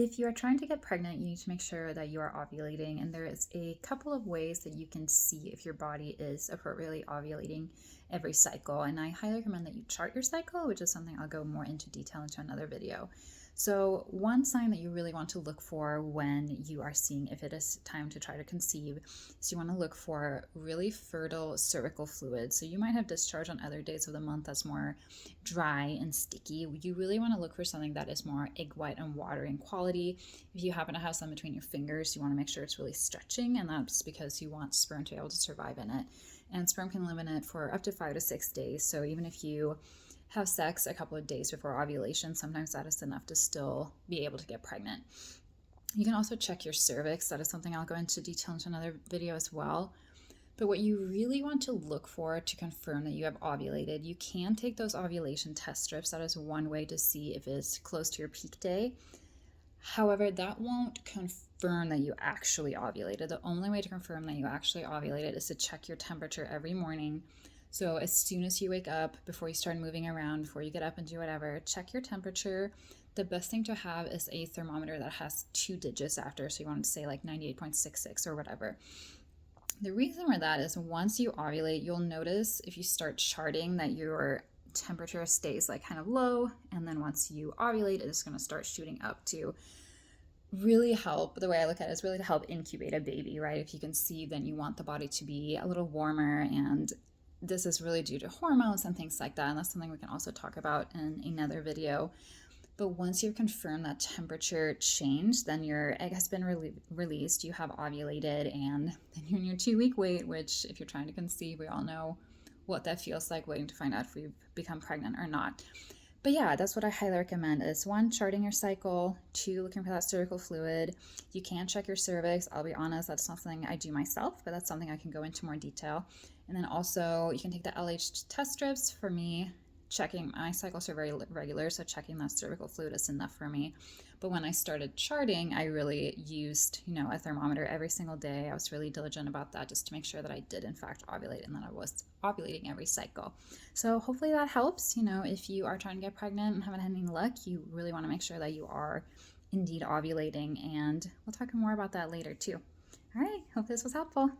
If you are trying to get pregnant, you need to make sure that you are ovulating, and there is a couple of ways that you can see if your body is appropriately ovulating every cycle. And I highly recommend that you chart your cycle, which is something I'll go more into detail into another video. So one sign that you really want to look for when you are seeing if it is time to try to conceive is you want to look for really fertile cervical fluid. So you might have discharge on other days of the month that's more dry and sticky. You really want to look for something that is more egg white and watery in quality. If you happen to have some between your fingers, you want to make sure it's really stretching, and that's because you want sperm to be able to survive in it. And sperm can live in it for up to 5 to 6 days. So even if you have sex a couple of days before ovulation, sometimes that is enough to still be able to get pregnant. You can also check your cervix. That is something I'll go into detail into another video as well. But what you really want to look for to confirm that you have ovulated, you can take those ovulation test strips. That is one way to see if it's close to your peak day. However, that won't confirm that you actually ovulated. The only way to confirm that you actually ovulated is to check your temperature every morning. So as soon as you wake up, before you start moving around, before you get up and do whatever, check your temperature. The best thing to have is a thermometer that has 2 digits after. So you want to say like 98.66 or whatever. The reason for that is once you ovulate, you'll notice if you start charting that your temperature stays like kind of low. And then once you ovulate, it's going to start shooting up to really help. The way I look at it is really to help incubate a baby, right? If you can see, then you want the body to be a little warmer, and this is really due to hormones and things like that. And that's something we can also talk about in another video. But once you've confirmed that temperature change, then your egg has been released, you have ovulated, and then you're in your 2-week wait, which if you're trying to conceive, we all know what that feels like, waiting to find out if you've become pregnant or not. But yeah, that's what I highly recommend is 1, charting your cycle, 2, looking for that cervical fluid. You can check your cervix. I'll be honest, that's something I do myself, but that's something I can go into more detail. And then also you can take the LH test strips. For me, checking my cycles are very regular, so checking that cervical fluid is enough for me. But when I started charting, I really used, a thermometer every single day. I was really diligent about that just to make sure that I did in fact ovulate and that I was ovulating every cycle. So hopefully that helps. If you are trying to get pregnant and haven't had any luck, you really want to make sure that you are indeed ovulating, and we'll talk more about that later too. All right, hope this was helpful.